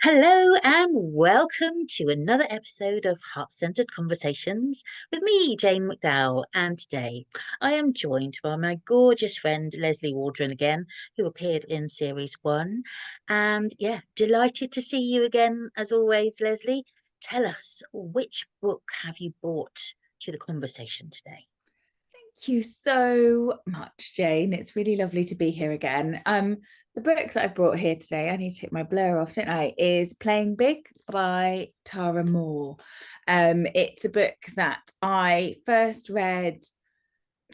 Hello and welcome to another episode of Heart Centered Conversations with me, Jane McDowell. And today I am joined by my gorgeous friend Lesley Waldron again, who appeared in series one. And yeah, delighted to see you again as always, Lesley. Tell us, which book have you brought to the conversation today? Thank you so much, Jane. It's really lovely to be here again. The book that I brought here today, I need to take my blur off, don't I, is Playing Big by Tara Mohr. It's a book that I first read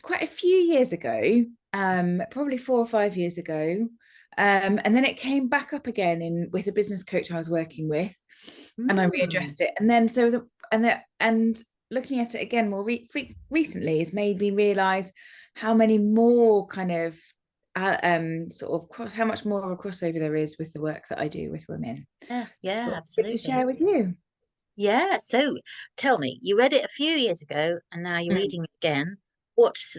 quite a few years ago, probably 4 or 5 years ago. And then it came back up again with a business coach I was working with, and I Mm. readdressed it. And then and looking at it again more recently has made me realize how many more kind of how much more of a crossover there is with the work that I do with women. Yeah, yeah, So good to absolutely. share with you. Yeah, so tell me, you read it a few years ago and now you're Mm. reading it again. What's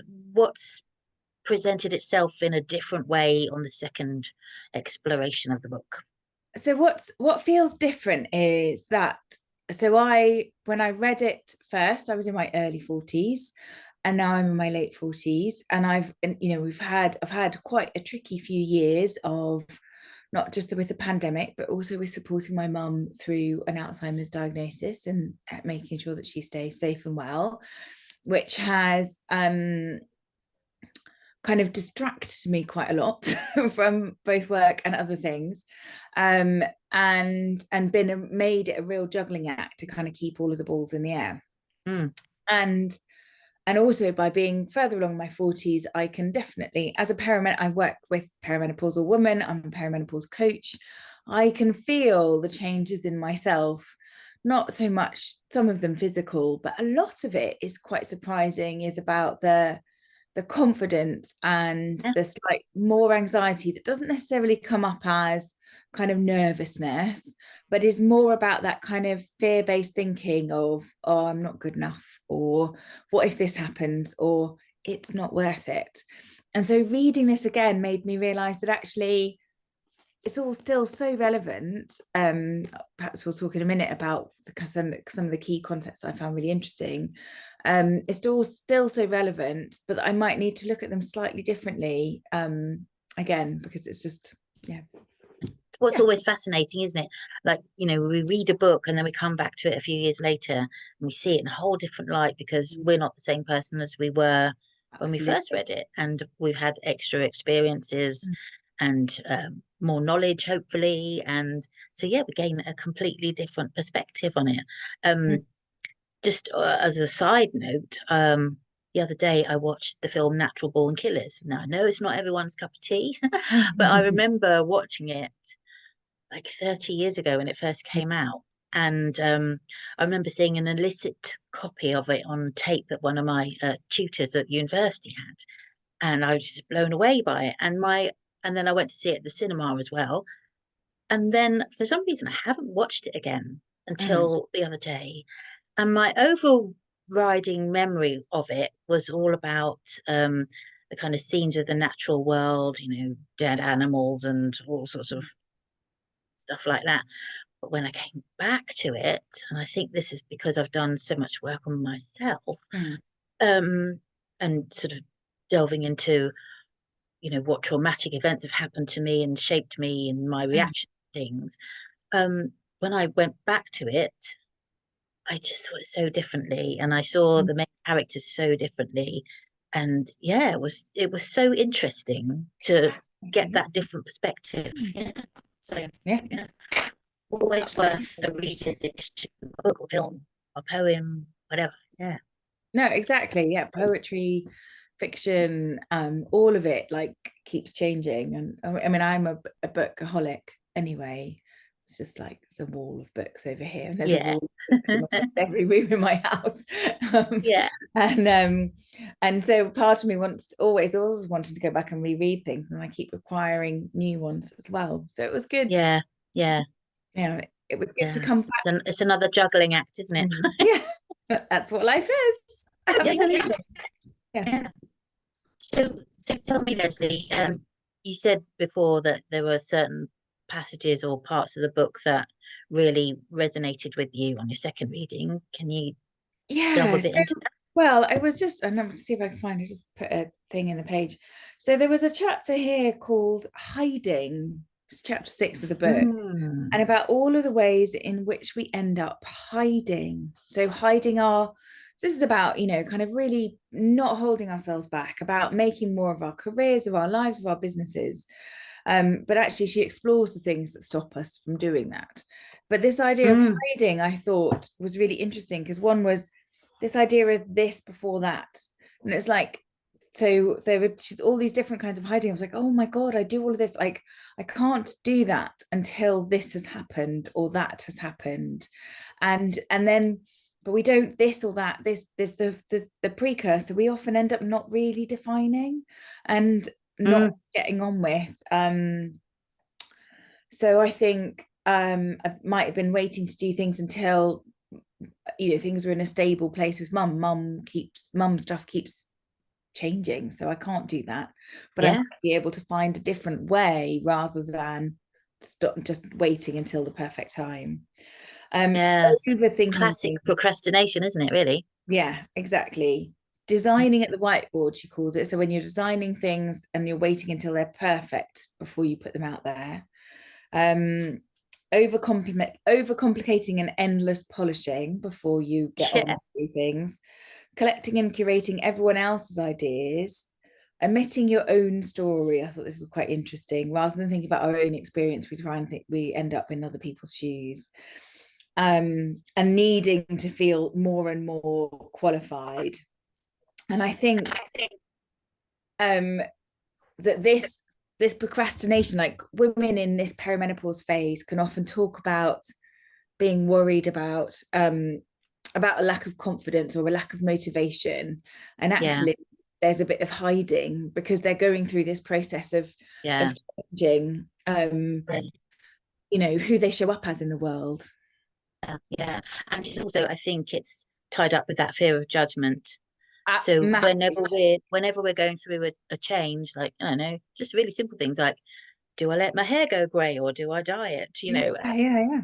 presented itself in a different way on the second exploration of the book? So what feels different is that when I read it first, I was in my early 40s, and now I'm in my late 40s. And I've had quite a tricky few years of not just with the pandemic, but also with supporting my mum through an Alzheimer's diagnosis and making sure that she stays safe and well, which has kind of distracted me quite a lot from both work and other things, um, and been made it a real juggling act to kind of keep all of the balls in the air. Mm. And also, by being further along my 40s, I can definitely, as a I work with perimenopausal women, I'm a perimenopause coach. I can feel the changes in myself, not so much some of them physical, but a lot of it is quite surprising, is about the confidence and Yeah. the slight more anxiety that doesn't necessarily come up as kind of nervousness, but is more about that kind of fear-based thinking of, oh, I'm not good enough, or what if this happens, or it's not worth it. And so reading this again made me realize that actually it's all still so relevant. Perhaps we'll talk in a minute about some of the key concepts I found really interesting. It's still so relevant, but I might need to look at them slightly differently, again, because it's just, yeah. What's Yeah, always fascinating, isn't it? Like, we read a book and then we come back to it a few years later and we see it in a whole different light because we're not the same person as we were when we first absolutely. read it. And we've had extra experiences and more knowledge, hopefully. And so, yeah, we gain a completely different perspective on it. Mm. Just as a side note, the other day I watched the film Natural Born Killers. Now, I know it's not everyone's cup of tea, but I remember watching it like 30 years ago when it first came out. And I remember seeing an illicit copy of it on tape that one of my tutors at university had. And I was just blown away by it. And then I went to see it at the cinema as well. And then for some reason, I haven't watched it again Mm. until the other day. And my overriding memory of it was all about the kind of scenes of the natural world, dead animals and all sorts of stuff like that. But when I came back to it, and I think this is because I've done so much work on myself, Mm. um, and sort of delving into, what traumatic events have happened to me and shaped me and my Mm. reaction to things. When I went back to it, I just saw it so differently, and I saw Mm. the main characters so differently. And yeah, it was so interesting It's to get fascinating, that isn't different perspective. it? Yeah. So Yeah, yeah, always worth a absolutely. revisit to a book or film or poem, whatever. Yeah. No, exactly. Yeah, poetry, fiction, all of it like keeps changing. And I mean, I'm a bookaholic anyway. It's just like there's a wall of books over here, and there's a Yeah. wall of books in almost every room in my house. Um, Yeah. and um, and so part of me wants to always wanting to go back and reread things, and I keep acquiring new ones as well. So it was good. Yeah. Yeah. Yeah, it was good to Yeah. come back. Then it's another juggling act, isn't it? Yeah, that's what life is. Yeah, yeah, Absolutely. Yeah. yeah. So tell me, Lesley, you said before that there were certain passages or parts of the book that really resonated with you on your second reading? Can you delve a Yeah. So, bit into well, I was just, and I'm see if I can find it, just put a thing in the page. So there was a chapter here called Hiding. It's chapter 6 of the that? book, and about all of the ways in which we end up hiding. So hiding our, so this is about, kind of really not holding ourselves back, about making more of our careers, of our lives, of our businesses. But actually, she explores the things that stop us from doing that. But this idea of Mm, hiding, I thought was really interesting, because one was this idea of this before that. And it's like, so there were all these different kinds of hiding. I was like, oh my God, I do all of this. Like, I can't do that until this has happened or that has happened. And then, but we don't this or that, this, the precursor, we often end up not really defining and not mm, getting on with. So I think I might have been waiting to do things until things were in a stable place with mum. Mum stuff keeps changing, so I can't do that. But I yeah, might be able to find a different way rather than stop just waiting until the perfect time. yes. Overthinking Classic things. procrastination, isn't it, really? Yeah, exactly. Designing at the whiteboard, she calls it. So when you're designing things and you're waiting until they're perfect before you put them out there. Um, overcomplicating and endless polishing before you get on Yeah, with do things, collecting and curating everyone else's ideas, omitting your own story. I thought this was quite interesting. Rather than thinking about our own experience, we try and think we end up in other people's shoes. And needing to feel more and more qualified. And I think um, that this procrastination, like women in this perimenopause phase, can often talk about being worried about a lack of confidence or a lack of motivation, and yeah, actually there's a bit of hiding because they're going through this process yeah, of changing yeah, who they show up as in the world. yeah. And it's also, I think it's tied up with that fear of judgment. So Massively. whenever we're going through a change, like I don't know, just really simple things like, do I let my hair go grey or do I dye it? Yeah, yeah,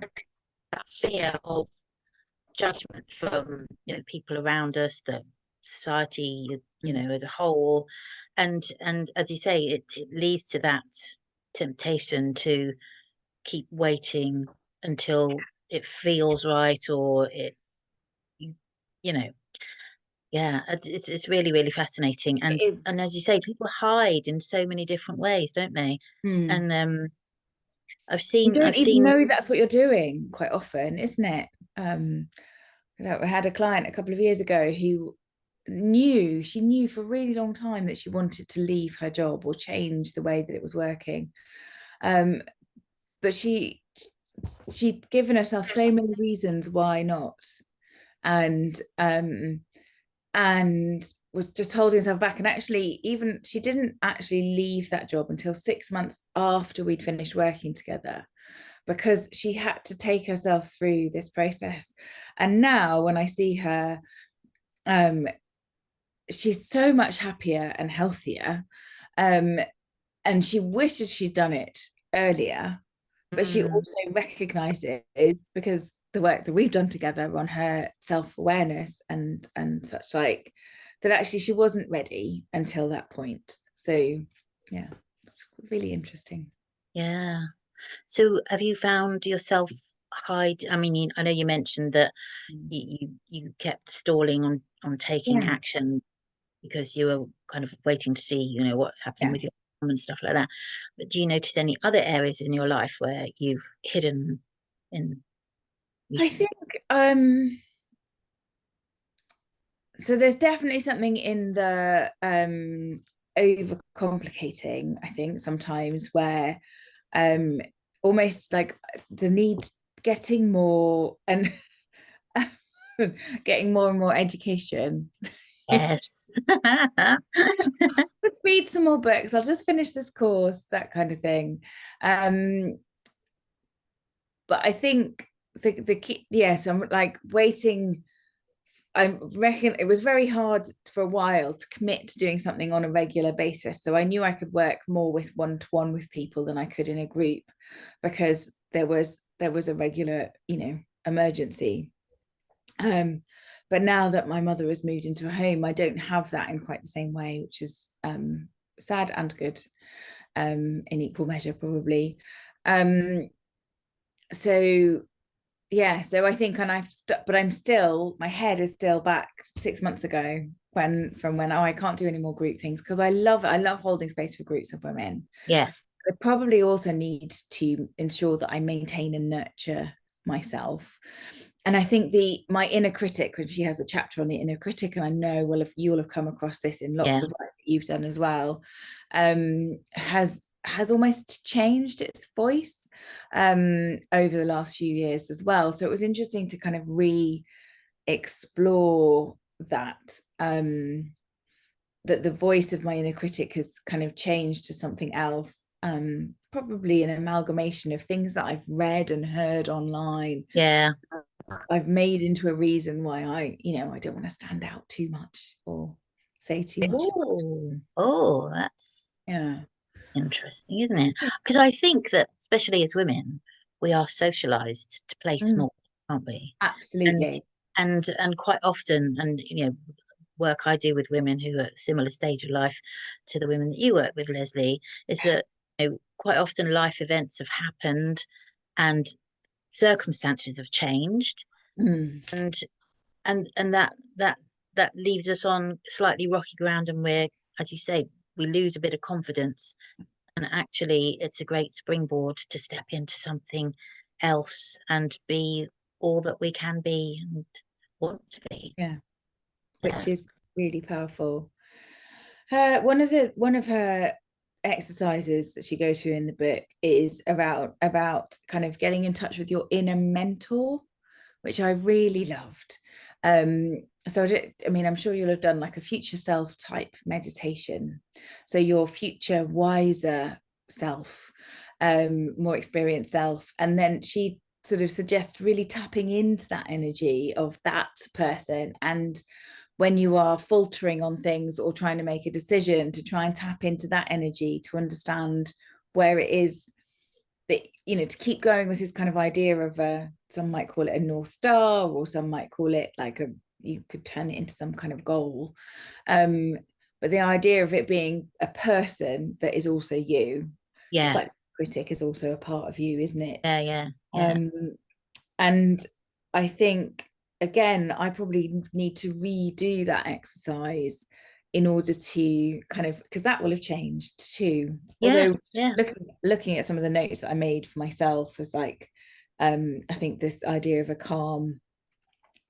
That fear of judgment from people around us, the society, yeah. as a whole, and as you say, it leads to that temptation to keep waiting until it feels right or you, you know yeah, it's really really fascinating, It is. and as you say, people hide in so many different ways, don't they? Hmm. And I've You seen don't I've even seen know that's what you're doing quite often, isn't it? I had a client a couple of years ago who she knew for a really long time that she wanted to leave her job or change the way that it was working. Um, but she'd given herself so many reasons why not, and and was just holding herself back. And actually, even she didn't actually leave that job until 6 months after we'd finished working together, because she had to take herself through this process. And now when I see her, um, she's so much happier and healthier. Um, and she wishes she'd done it earlier, but she mm, also recognizes, because the work that we've done together on her self-awareness and such, like, that actually she wasn't ready until that point. So yeah, it's really interesting. yeah. So have you found yourself hide? I mean, I know you mentioned that you kept stalling on taking Yeah, action because you were kind of waiting to see, what's happening yeah. with your mum and stuff like that. But do you notice any other areas in your life where you've hidden in I recent? think so there's definitely something in the overcomplicating, I think, sometimes, where um almost like the need, getting more and getting more and more education. Yes. Let's read some more books, I'll just finish this course, that kind of thing. um but I think the key, yes, I'm like waiting I reckon it was very hard for a while to commit to doing something on a regular basis. So I knew I could work more with one-to-one with people than I could in a group, because there was a regular, emergency. But now that my mother has moved into a home, I don't have that in quite the same way, which is sad and good, in equal measure, probably. So yeah, so I think, and but I'm still, my head is still back 6 months ago, when I can't do any more group things, because I love holding space for groups of women. Yeah, I probably also need to ensure that I maintain and nurture myself. And I think my inner critic, when she has a chapter on the inner critic, and I know you'll have come across this in lots yeah, of work that you've done as well, has almost changed its voice over the last few years as well. So it was interesting to kind of explore that, that the voice of my inner critic has kind of changed to something else, probably an amalgamation of things that I've read and heard online. yeah. I've made into a reason why I don't want to stand out too much or say too much. Oh, that's Yeah. interesting, isn't it? Because I think that, especially as women, we are socialized to play Mm, small, aren't we? And absolutely. and quite often, and work I do with women who are at a similar stage of life to the women that you work with, Lesley, is that quite often life events have happened and circumstances have changed, Mm, and and that leaves us on slightly rocky ground, and we're, as you say, we lose a bit of confidence, and actually it's a great springboard to step into something else and be all that we can be and want to be. yeah, which Yeah, is really powerful. One of her exercises that she goes through in the book is about kind of getting in touch with your inner mentor, which I really loved. So I mean, I'm sure you'll have done like a future self type meditation. So your future wiser self, more experienced self. And then she sort of suggests really tapping into that energy of that person. And when you are faltering on things or trying to make a decision, to try and tap into that energy to understand where it is that, to keep going with this kind of idea of some might call it a North Star, or some might call it like you could turn it into some kind of goal. But the idea of it being a person that is also you, just yeah, like the critic is also a part of you, isn't it? yeah, yeah, yeah, Um, and I think, again, I probably need to redo that exercise in order to kind of, because that will have changed too. yeah, Although yeah, looking at some of the notes that I made for myself was like, I think this idea of a calm,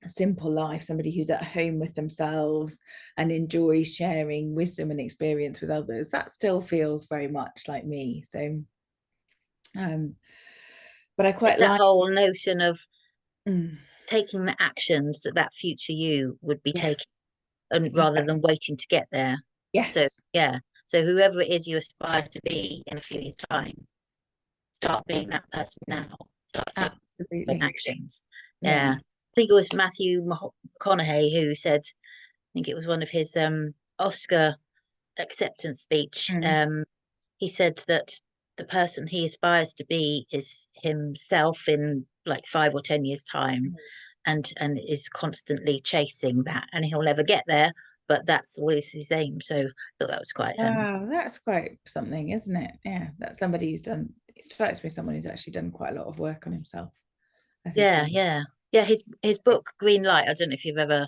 simple life, somebody who's at home with themselves and enjoys sharing wisdom and experience with others, that still feels very much like me. So, um, but I it's quite that like, whole notion of mm, taking the actions that that future you would be yeah, taking, and rather exactly. than waiting to get there. So Yes, yeah, so whoever it is you aspire to be in a few years' time, start being that person now. Start taking absolutely. actions. Yeah, Yeah. I think it was Matthew McConaughey who said, I think it was one of his Oscar acceptance speech. Mm. He said that the person he aspires to be is himself in like 5 or 10 years' time, and is constantly chasing that, and he'll never get there, but that's always his aim. So I thought that was quite Wow, that's quite something, isn't it? Yeah, that's somebody who's done, it strikes me as someone who's actually done quite a lot of work on himself as he's yeah, gone. yeah, yeah. His book Greenlight. I don't know if you've ever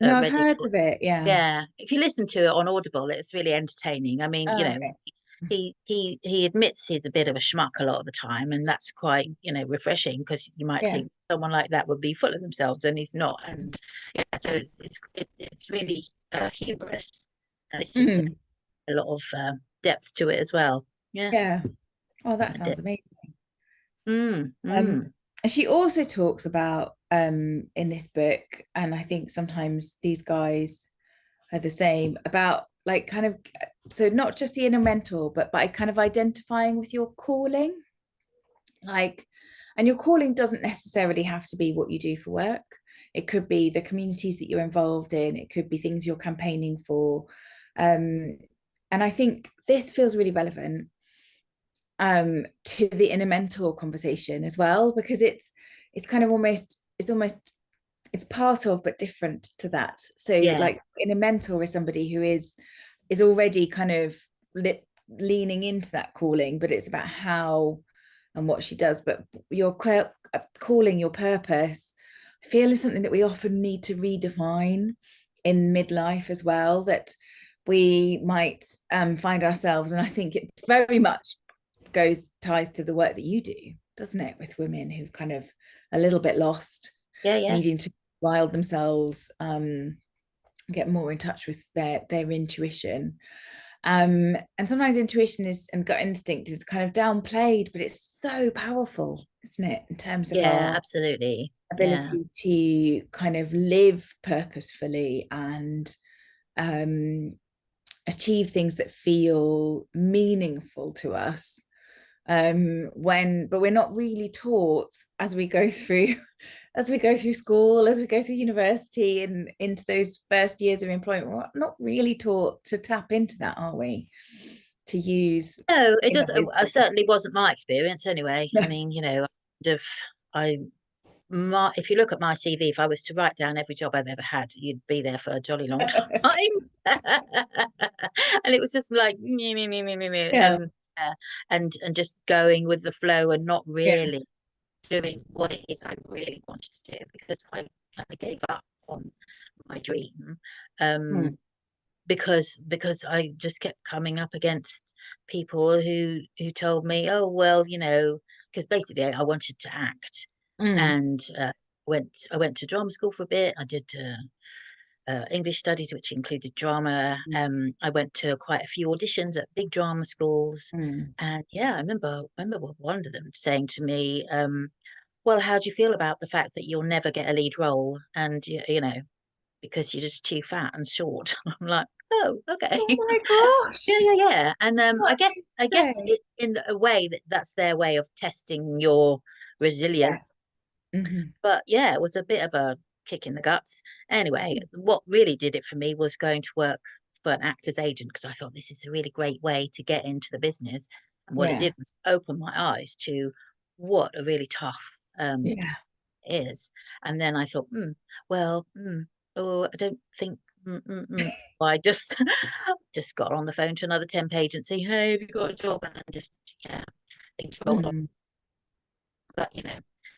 No, I've read it. heard of it. Yeah. Yeah, if you listen to it on Audible, it's really entertaining. I mean, Okay. he admits he's a bit of a schmuck a lot of the time, and that's quite, refreshing, because you might Yeah. think someone like that would be full of themselves, and he's not. And yeah, so it's really humorous, and it's also Mm. a lot of depth to it as well. Yeah, Yeah. Oh, that I did. sounds amazing. Mm, Um, mm. and she also talks about in this book, and I think sometimes these guys are the same, about like kind of, so not just the inner mentor, but by kind of identifying with your calling. Like, and your calling doesn't necessarily have to be what you do for work. it could be the communities that you're involved in, it could be things you're campaigning for. And I think this feels really relevant to the inner mentor conversation as well, because it's kind of almost it's part of but different to that. So Yeah, like in a mentor is somebody who is already kind of leaning into that calling, but it's about how and what she does. But your calling, your purpose, I feel is something that we often need to redefine in midlife as well, that we might find ourselves, and I think it very much ties to the work that you do, doesn't it, with women who kind of a little bit lost, yeah, yeah, needing to wild themselves, get more in touch with their intuition. And sometimes intuition is and gut instinct is kind of downplayed, but it's so powerful, isn't it, in terms of yeah, our absolutely. Yeah, ability to kind of live purposefully and achieve things that feel meaningful to us, but we're not really taught as we go through school, as we go through university and into those first years of employment. We're not really taught to tap into that, are we, to use no, it inner does. It wisdom? certainly wasn't my experience anyway. I mean, I if you look at my CV, if I was to write down every job I've ever had, you'd be there for a jolly long time. And it was just like me, me, me, me, me, me, Yeah, and just going with the flow and not yeah. really doing what it is I really wanted to do because I kind of gave up on my dream. Hmm. Because I just kept coming up against people who told me, oh well, because basically I wanted to act, Mm. and I went to drama school for a bit. I did English studies, which included drama. I went to quite a few auditions at big drama schools, Mm. and yeah, I remember one of them saying to me, "Well, how do you feel about the fact that you'll never get a lead role, and because you're just too fat and short?" I'm like, "Oh, okay." Oh my Yeah, gosh. yeah, yeah. And What I did you guess say? it, in a way that's their way of testing your Yeah. resilience. Mm-hmm. But yeah, it was a bit of a kick in the guts. Anyway, what really did it for me was going to work for an actor's agent because I thought this is a really great way to get into the business. And what it Yeah. did was open my eyes to what a really tough Yeah. is. And then I thought, well, oh, I don't think. So I just just got on the phone to another temp agency. Hey, have you got a job? And just yeah, things rolled on. Mm. But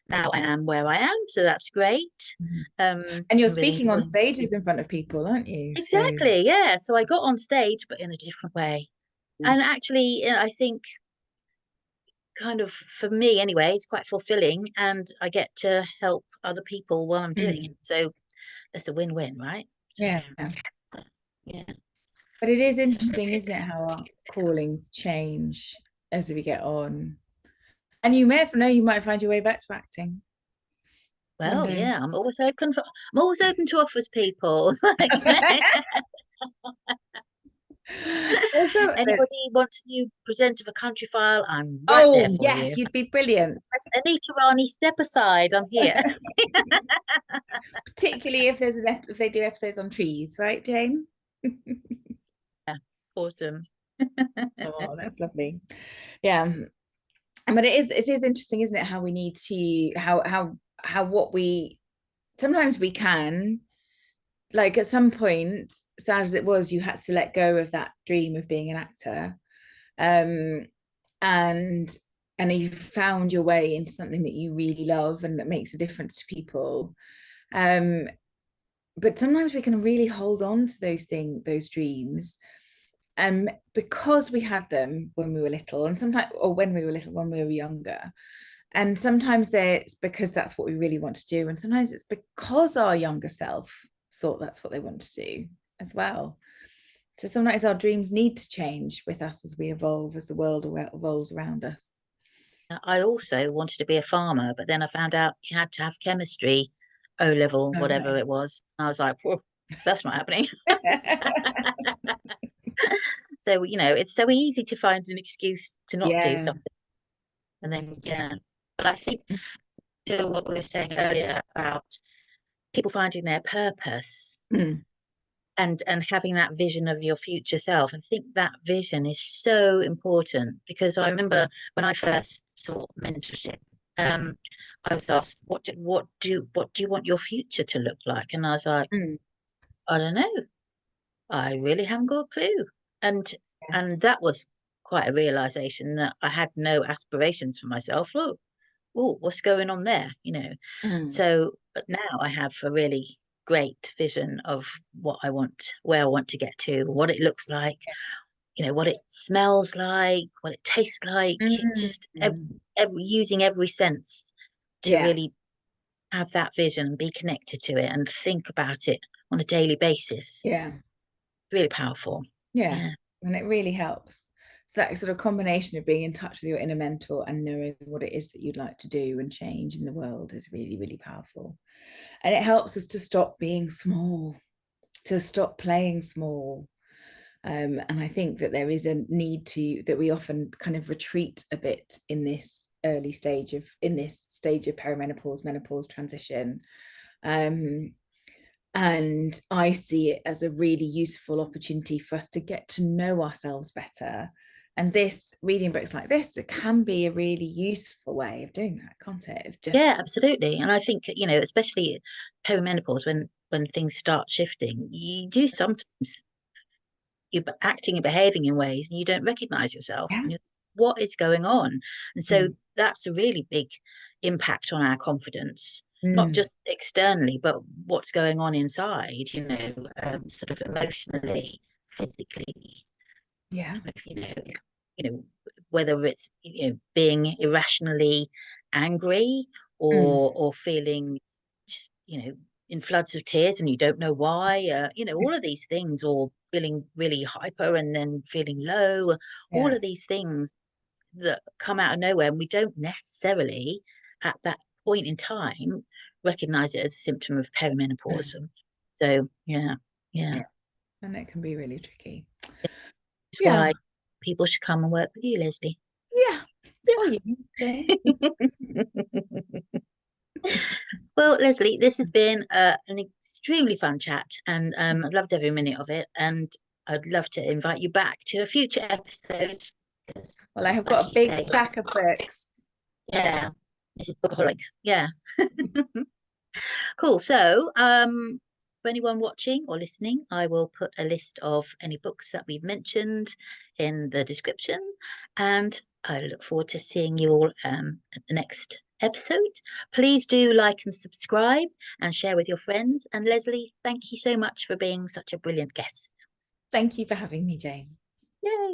now I am where I am, so that's great. Mhm. And you're I'm really speaking on enjoying stages it. in front of people, aren't you? So Exactly, yeah. So I got on stage, but in a different way. And actually, I think kind of for me anyway, it's quite fulfilling, and I get to help other people while I'm doing it. mm. So that's a win-win, right? So Yeah. yeah. But it is interesting, isn't it, how our callings change as we get on. And you may have know you might find your way back to acting one Well, day. yeah, I'm always open to offers, people. Like, Also, anybody wants a new presenter of a country file, I'm right there oh for yes, you. you'd be brilliant. Anita Rani, step aside, I'm here. Particularly if if they do episodes on trees, right, Jane? Yeah, awesome. Oh, that's lovely. Yeah. But it is interesting, isn't it, how we need to how what we sometimes we can, like at some point, sad as it was, you had to let go of that dream of being an actor, um and you found your way into something that you really love and that makes a difference to people. But sometimes we can really hold on to those dreams, because we had them when we were little, and sometimes, or when we were younger, and sometimes it's because that's what we really want to do, and sometimes it's because our younger self thought that's what they want to do as well. So sometimes our dreams need to change with us as we evolve, as the world evolves around us. I also wanted to be a farmer, but then I found out you had to have chemistry, O level, whatever Okay. it was. I was like, whoa, that's not happening. So, it's so easy to find an excuse to not do Yeah. something. And then, yeah. But I think to what we were saying earlier about people finding their purpose Mm. and having that vision of your future self. I think that vision is so important because I remember when I first sought mentorship, um, I was asked, what do you want your future to look like? And I was like, Mm. I don't know. I really haven't got a clue. And Yeah. and that was quite a realization that I had no aspirations for myself. Oh, what's going on there? Mm. So, but now I have a really great vision of what I want, where I want to get to, what it looks like, what it smells like, what it tastes like, just Mm. using every sense to Yeah. really have that vision and be connected to it and think about it on a daily basis. Yeah. Really powerful. Yeah. Yeah. And it really helps. So that sort of combination of being in touch with your inner mentor and knowing what it is that you'd like to do and change in the world is really, really powerful. And it helps us to stop being small, to stop playing small. And I think that there is a need to that we often kind of retreat a bit in this stage of perimenopause, menopause transition. And I see it as a really useful opportunity for us to get to know ourselves better. And this reading books like this, it can be a really useful way of doing that, can't it? Of just Yeah, absolutely. And I think, especially perimenopause, when things start shifting, you do sometimes you're acting and behaving in ways and you don't recognize yourself. yeah. And what is going on? And so Mm. that's a really big impact on our confidence, not Mm. just externally, but what's going on inside, sort of emotionally, physically, Yeah. you know, whether it's, being irrationally angry Mm. or feeling just, in floods of tears and you don't know why, all of these things, or feeling really hyper and then feeling low, all Yeah. of these things that come out of nowhere and we don't necessarily at that point in time recognize it as a symptom of perimenopause. So yeah, yeah. Yeah. And it can be really tricky. That's Yeah. why people should come and work with you, Lesley. Yeah. Or you, Jane. Well, Lesley, this has been an extremely fun chat, and I've loved every minute of it. And I'd love to invite you back to a future episode. Well, I have Like got a you big say, stack of books. yeah, this is bookaholic. Yeah, cool. So, for anyone watching or listening, I will put a list of any books that we've mentioned in the description, and I look forward to seeing you all at the next episode. Please do like and subscribe and share with your friends. And Lesley, thank you so much for being such a brilliant guest. Thank you for having me, Jane. Yay!